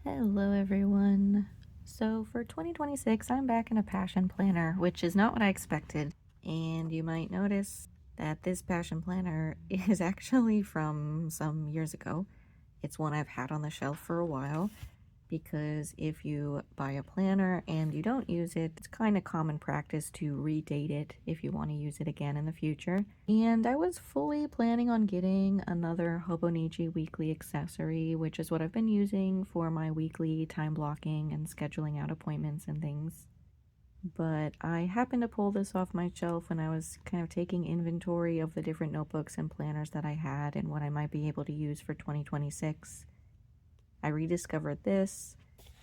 Hello everyone. So for 2026, I'm back in a passion planner, which is not what I expected. And you might notice that this passion planner is actually from some years ago. It's one I've had on the shelf for a while, because if you buy a planner and you don't use it, it's kind of common practice to redate it if you want to use it again in the future. And I was fully planning on getting another Hobonichi weekly accessory, which is what I've been using for my weekly time blocking and scheduling out appointments and things. But I happened to pull this off my shelf when I was kind of taking inventory of the different notebooks and planners that I had and what I might be able to use for 2026. I rediscovered this,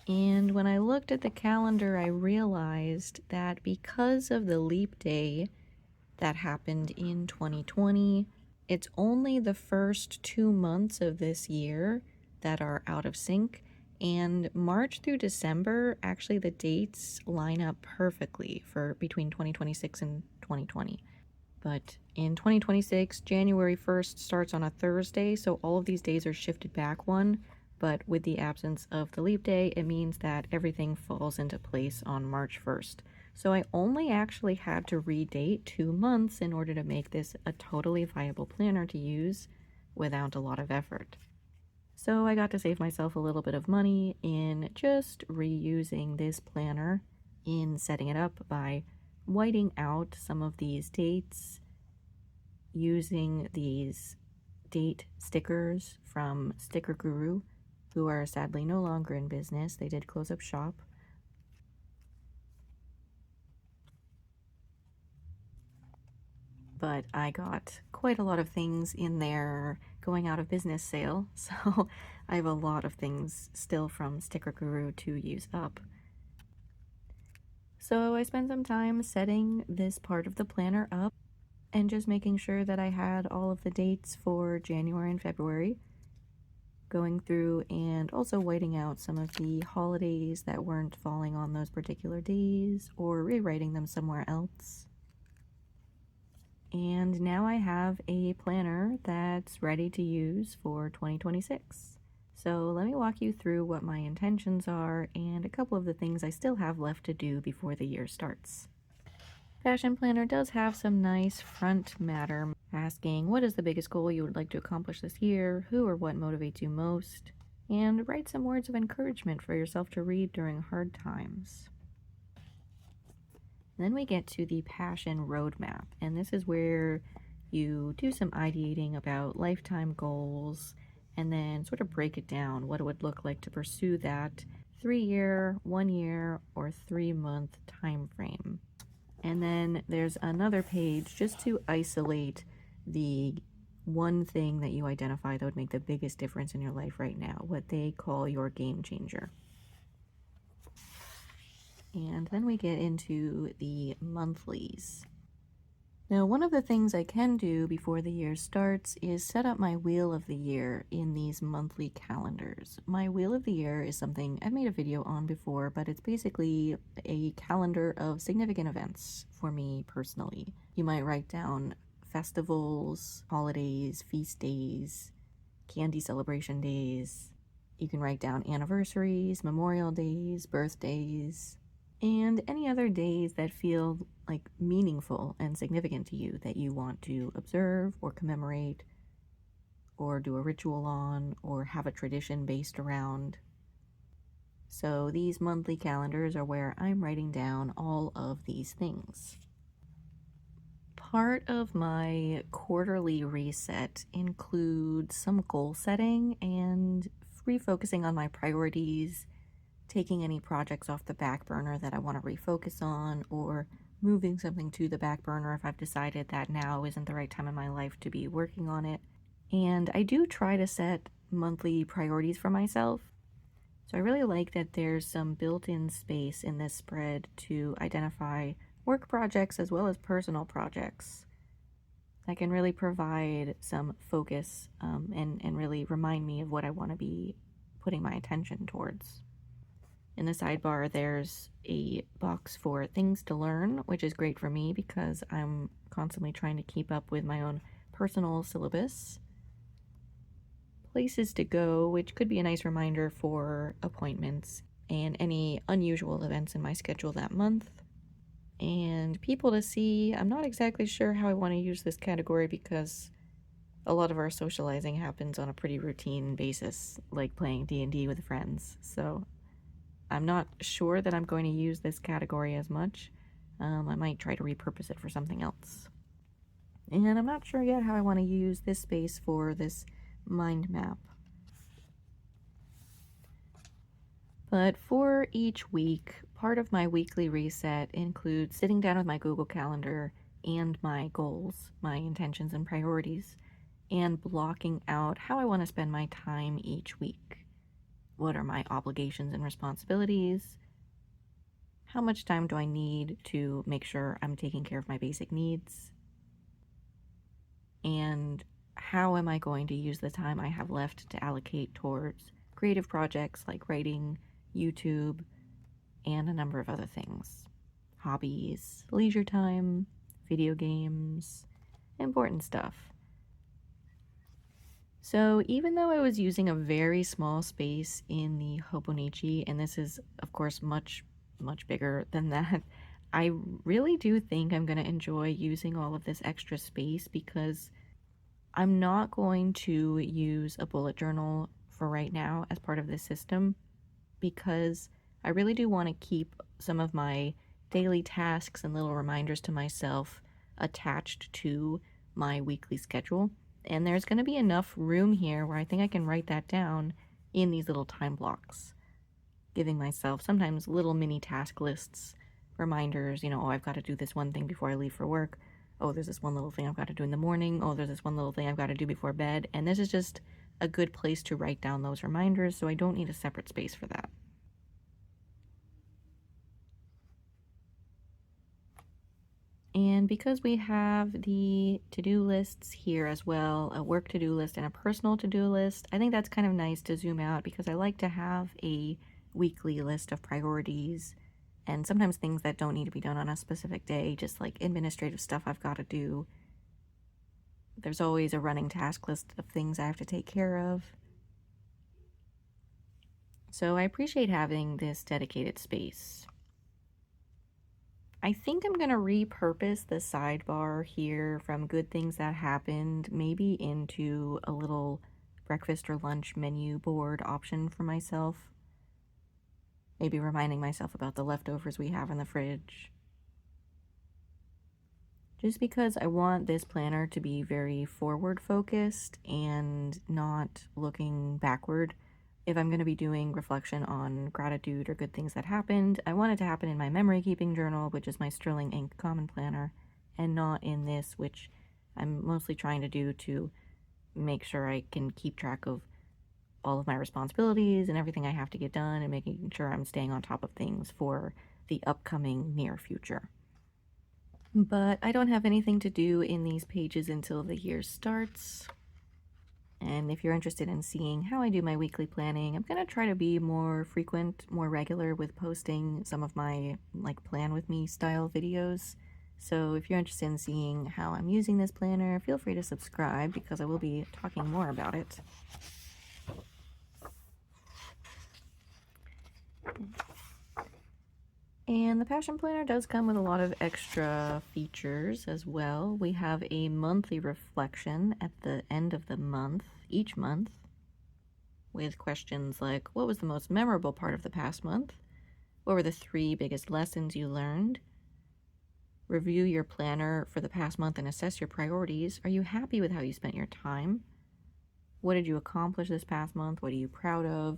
and when I looked at the calendar, I realized that because of the leap day that happened in 2020, it's only the first 2 months of this year that are out of sync, and March through December, actually the dates line up perfectly for between 2026 and 2020. But in 2026, January 1st starts on a Thursday, so all of these days are shifted back one. But with the absence of the leap day, it means that everything falls into place on March 1st. So I only actually had to redate 2 months in order to make this a totally viable planner to use without a lot of effort. So I got to save myself a little bit of money in just reusing this planner in setting it up by whiting out some of these dates, using these date stickers from Sticker Guru, who are sadly no longer in business. They did close up shop. But I got quite a lot of things in their going out of business sale, so I have a lot of things still from Sticker Guru to use up. So I spent some time setting this part of the planner up and just making sure that I had all of the dates for January and February, going through and also whiting out some of the holidays that weren't falling on those particular days or rewriting them somewhere else. And now I have a planner that's ready to use for 2026. So let me walk you through what my intentions are and a couple of the things I still have left to do before the year starts. Passion Planner does have some nice front matter asking what is the biggest goal you would like to accomplish this year, who or what motivates you most, and write some words of encouragement for yourself to read during hard times. Then we get to the Passion Roadmap, and this is where you do some ideating about lifetime goals and then sort of break it down what it would look like to pursue that 3-year, 1-year, or 3-month time frame. And then there's another page just to isolate the one thing that you identify that would make the biggest difference in your life right now, what they call your game changer. And then we get into the monthlies. Now, one of the things I can do before the year starts is set up my Wheel of the Year in these monthly calendars. My Wheel of the Year is something I've made a video on before, but it's basically a calendar of significant events for me personally. You might write down festivals, holidays, feast days, candy celebration days. You can write down anniversaries, memorial days, birthdays, and any other days that feel like meaningful and significant to you that you want to observe or commemorate or do a ritual on or have a tradition based around. So these monthly calendars are where I'm writing down all of these things. Part of my quarterly reset includes some goal setting and refocusing on my priorities, taking any projects off the back burner that I want to refocus on, or moving something to the back burner if I've decided that now isn't the right time in my life to be working on it. And I do try to set monthly priorities for myself. So I really like that there's some built-in space in this spread to identify work projects as well as personal projects that can really provide some focus and really remind me of what I want to be putting my attention towards. In the sidebar, there's a box for things to learn, which is great for me because I'm constantly trying to keep up with my own personal syllabus. places to go, which could be a nice reminder for appointments and any unusual events in my schedule that month. And people to see. I'm not exactly sure how I want to use this category because a lot of our socializing happens on a pretty routine basis, like playing D&D with friends. So I'm not sure that I'm going to use this category as much. I might try to repurpose it for something else. And I'm not sure yet how I want to use this space for this mind map. But for each week, part of my weekly reset includes sitting down with my Google Calendar and my goals, my intentions and priorities, and blocking out how I want to spend my time each week. What are my obligations and responsibilities? How much time do I need to make sure I'm taking care of my basic needs? And how am I going to use the time I have left to allocate towards creative projects like writing, YouTube, and a number of other things? Hobbies, leisure time, video games, important stuff. So even though I was using a very small space in the Hobonichi, and this is of course much bigger than that, I really do think I'm going to enjoy using all of this extra space because I'm not going to use a bullet journal for right now as part of this system because I really do want to keep some of my daily tasks and little reminders to myself attached to my weekly schedule. And there's going to be enough room here where I think I can write that down in these little time blocks, giving myself sometimes little mini task lists, reminders, oh, I've got to do this one thing before I leave for work. Oh, there's this one little thing I've got to do in the morning. Oh, there's this one little thing I've got to do before bed. And this is just a good place to write down those reminders, so I don't need a separate space for that. And because we have the to-do lists here as well, a work to-do list and a personal to-do list, I think that's kind of nice to zoom out because I like to have a weekly list of priorities and sometimes things that don't need to be done on a specific day, just like administrative stuff I've got to do. There's always a running task list of things I have to take care of. So I appreciate having this dedicated space. I think I'm going to repurpose the sidebar here from good things that happened maybe into a little breakfast or lunch menu board option for myself. Maybe reminding myself about the leftovers we have in the fridge. Just because I want this planner to be very forward focused and not looking backward. If I'm going to be doing reflection on gratitude or good things that happened, I want it to happen in my memory keeping journal, which is my Sterling Ink Common Planner, and not in this, which I'm mostly trying to do to make sure I can keep track of all of my responsibilities and everything I have to get done and making sure I'm staying on top of things for the upcoming near future. But I don't have anything to do in these pages until the year starts. And if you're interested in seeing how I do my weekly planning, I'm going to try to be more frequent, more regular with posting some of my plan with me style videos. So if you're interested in seeing how I'm using this planner, feel free to subscribe because I will be talking more about it. And the Passion Planner does come with a lot of extra features as well. We have a monthly reflection at the end of the month, each month, with questions like, what was the most memorable part of the past month? What were the 3 biggest lessons you learned? Review your planner for the past month and assess your priorities. Are you happy with how you spent your time? What did you accomplish this past month? What are you proud of?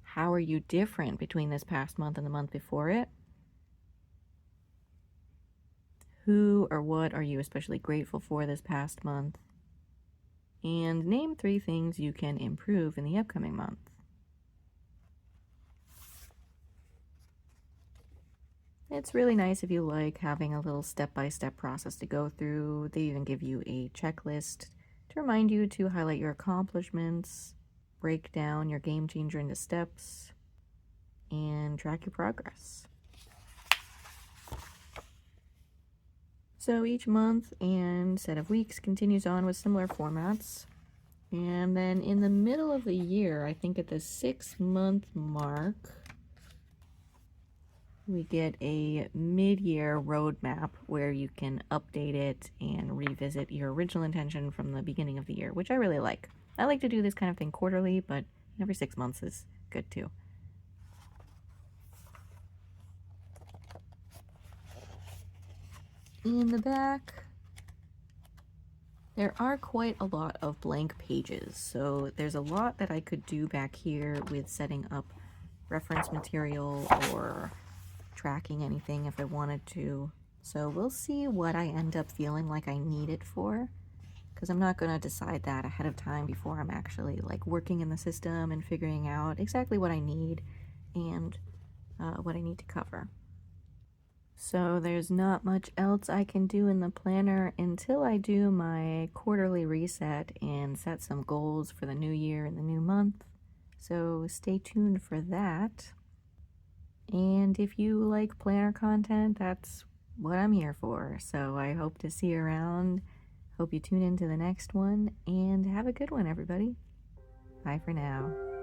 How are you different between this past month and the month before it? Who or what are you especially grateful for this past month? And name 3 things you can improve in the upcoming month. It's really nice if you like having a little step-by-step process to go through. They even give you a checklist to remind you to highlight your accomplishments, break down your game changer into steps, and track your progress. So each month and set of weeks continues on with similar formats. And then in the middle of the year, I think at the 6-month mark, we get a mid-year roadmap where you can update it and revisit your original intention from the beginning of the year, which I really like. I like to do this kind of thing quarterly, but every 6 months is good too. In the back, there are quite a lot of blank pages, so there's a lot that I could do back here with setting up reference material or tracking anything if I wanted to. So we'll see what I end up feeling like I need it for, because I'm not going to decide that ahead of time before I'm actually like working in the system and figuring out exactly what I need and what I need to cover. So there's not much else I can do in the planner until I do my quarterly reset and set some goals for the new year and the new month. So stay tuned for that. And if you like planner content, that's what I'm here for. So I hope to see you around. Hope you tune into the next one, and have a good one, everybody. Bye for now.